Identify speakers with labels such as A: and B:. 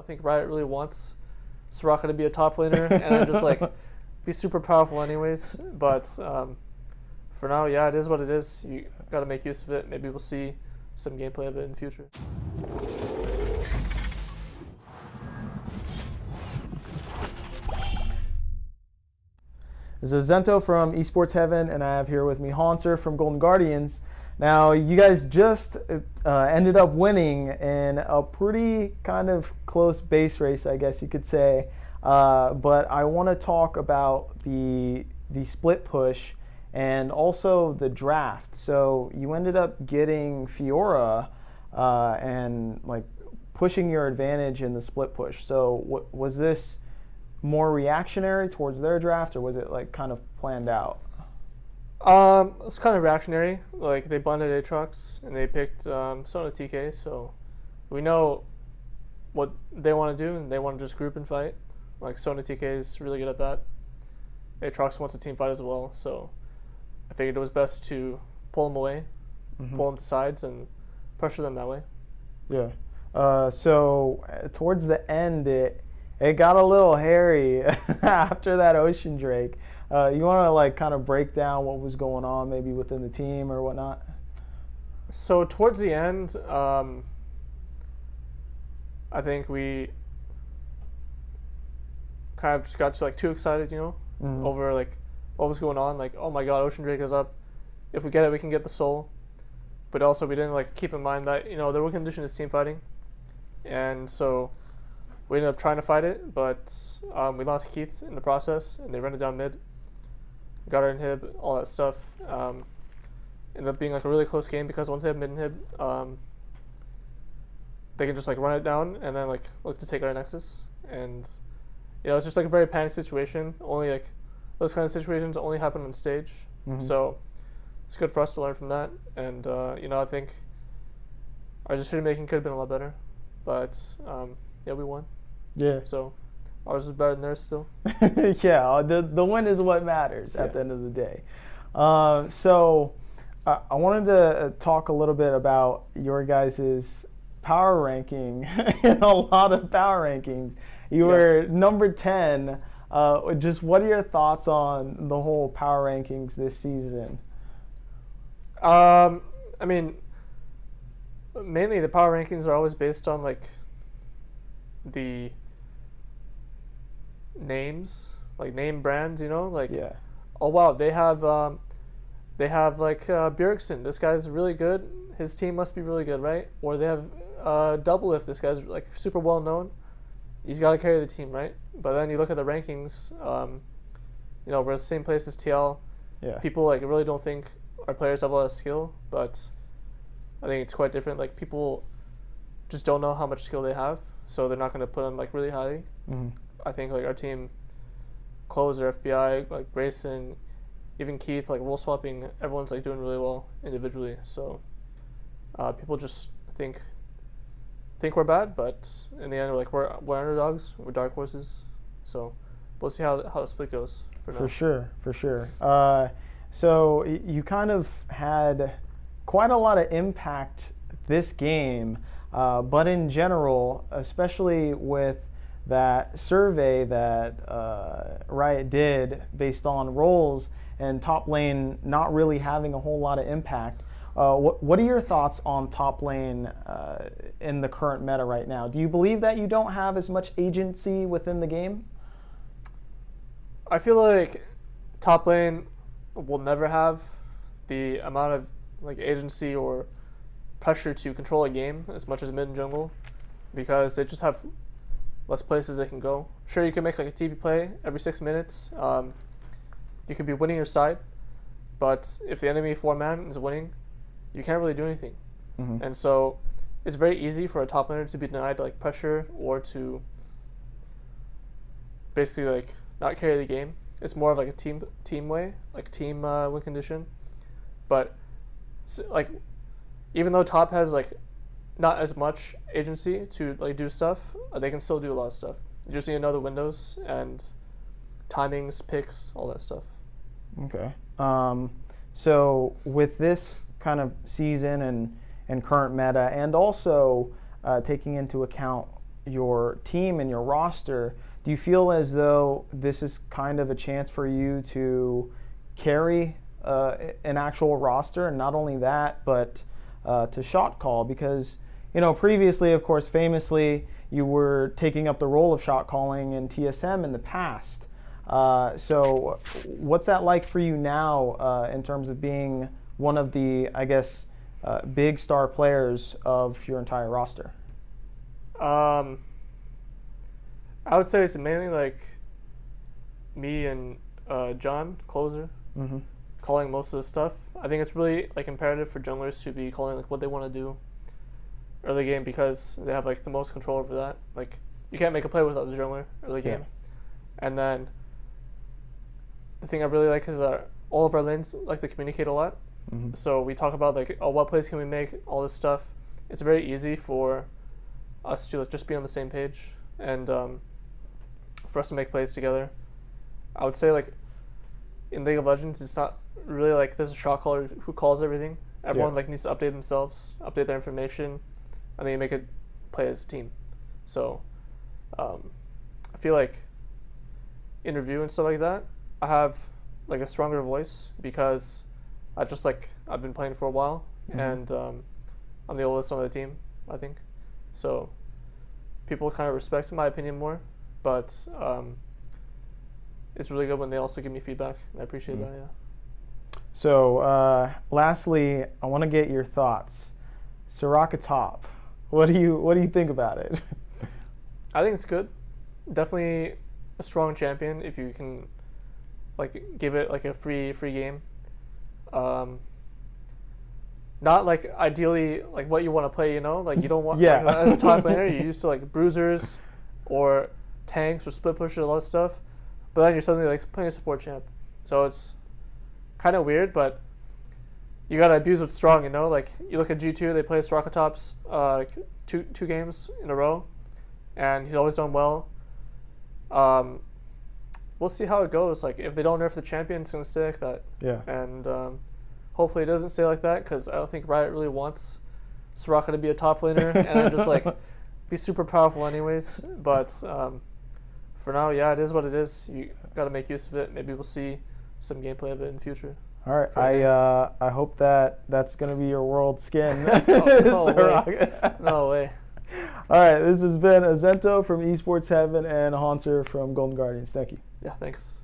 A: think Riot really wants Soraka to be a top laner and then just like be super powerful anyways. But for now, yeah, it is what it is. You got to make use of it. Maybe we'll see some gameplay of it in the future.
B: This is Zento from Esports Heaven, and I have here with me Hauntzer from Golden Guardians. Now, you guys just ended up winning in a pretty kind of close base race, I guess you could say. But I want to talk about the split push and also the draft. So you ended up getting Fiora and like pushing your advantage in the split push. So was this more reactionary towards their draft, or was it like kind of planned out?
A: It's kind of reactionary. Like they blended Aatrox and they picked Sona TK, so we know what they want to do and they want to just group and fight. Like Sona TK is really good at that. Aatrox wants a team fight as well, so I figured it was best to pull them away, pull them to sides, and pressure them that way.
B: Yeah. So towards the end, it got a little hairy after that Ocean Drake. You want to like kind of break down what was going on maybe within the team or whatnot?
A: So towards the end, I think we kind of just got too excited, over like what was going on. Like, oh my God, Ocean Drake is up. If we get it, we can get the soul. But also we didn't like keep in mind that the win condition is team fighting, and so we ended up trying to fight it, but we lost Keith in the process, and they ran it down mid. Got our inhib, all that stuff. Ended up being like a really close game because once they have mid inhib, they can just like run it down and then like look to take our Nexus. And it's just like a very panicked situation. Only like those kind of situations only happen on stage. So it's good for us to learn from that. And I think our decision making could have been a lot better, but yeah, we won.
B: Yeah.
A: So ours is better than theirs still.
B: Yeah, the win is what matters at the end of the day. So I wanted to talk a little bit about your guys' power ranking in a lot of power rankings. You were number 10. Just what are your thoughts on the whole power rankings this season?
A: I mean, mainly the power rankings are always based on like the names, like name brands, like oh wow, they have like Bjergsen, this guy's really good, his team must be really good, right? Or they have Double, if this guy's like super well known, he's got to carry the team, right? But then you look at the rankings, we're at the same place as TL. People like really don't think our players have a lot of skill, but I think it's quite different. Like people just don't know how much skill they have, so they're not going to put them like really high. I think like our team, Closer, FBI, like Grayson, even Keith, like role swapping, everyone's like doing really well individually. So people just think we're bad, but in the end we're underdogs, we're dark horses. So we'll see how the split goes for now.
B: For sure. So you kind of had quite a lot of impact this game, but in general, especially with that survey that Riot did based on roles and top lane not really having a whole lot of impact, what are your thoughts on top lane in the current meta right now? Do you believe that you don't have as much agency within the game?
A: I feel like top lane will never have the amount of like agency or pressure to control a game as much as mid and jungle, because they just have less places they can go. Sure, you can make like a TP play every 6 minutes. You could be winning your side, but if the enemy 4-man is winning, you can't really do anything. And so it's very easy for a top laner to be denied like pressure or to basically like not carry the game. It's more of like a team way, like team win condition. But like even though top has like not as much agency to like do stuff, they can still do a lot of stuff. You just need to know the windows and timings, picks, all that stuff.
B: Okay. So with this kind of season and current meta, and also taking into account your team and your roster, do you feel as though this is kind of a chance for you to carry an actual roster, and not only that, but to shot call? Because, you know, previously, of course, famously, you were taking up the role of shot calling in TSM in the past. So what's that like for you now in terms of being one of the, I guess, big star players of your entire roster?
A: I would say it's mainly like me and John, closer, calling most of the stuff. I think it's really like imperative for junglers to be calling like what they want to do early game, because they have like the most control over that. Like, you can't make a play without the jungler early game. And then the thing I really like is all of our lanes like to communicate a lot. So we talk about like, oh, what plays can we make, all this stuff. It's very easy for us to just be on the same page, and for us to make plays together. I would say like in League of Legends, it's not really like there's a shot caller who calls everything. Everyone like needs to update themselves, update their information, and then you make a play as a team. So I feel like in review and stuff like that, I have like a stronger voice because I've been playing for a while, and I'm the oldest on the team, I think. So people kind of respect my opinion more, but it's really good when they also give me feedback, and I appreciate that. Yeah.
B: So lastly, I want to get your thoughts. Soraka top. What do you think about it?
A: I think it's good. Definitely a strong champion if you can like give it like a free game. Not like ideally like what you want to play, you know, like you don't want like, as a top laner you're used to like bruisers or tanks or split pushers, a lot of stuff, but then you're suddenly like playing a support champ, so it's kind of weird. But you gotta abuse what's strong, you know. Like, you look at G2, they play Soraka tops two games in a row, and he's always done well. We'll see how it goes. Like, if they don't nerf the champion, it's gonna stay like that. Yeah. And hopefully it doesn't stay like that, because I don't think Riot really wants Soraka to be a top laner and just like be super powerful anyways. But for now, yeah, it is what it is. You gotta make use of it. Maybe we'll see some gameplay of it in the future.
B: All right, I hope that's gonna be your world skin.
A: No way. No way.
B: All right, this has been Azento from Esports Heaven and Hauntzer from Golden Guardians. Thank you.
A: Yeah, thanks.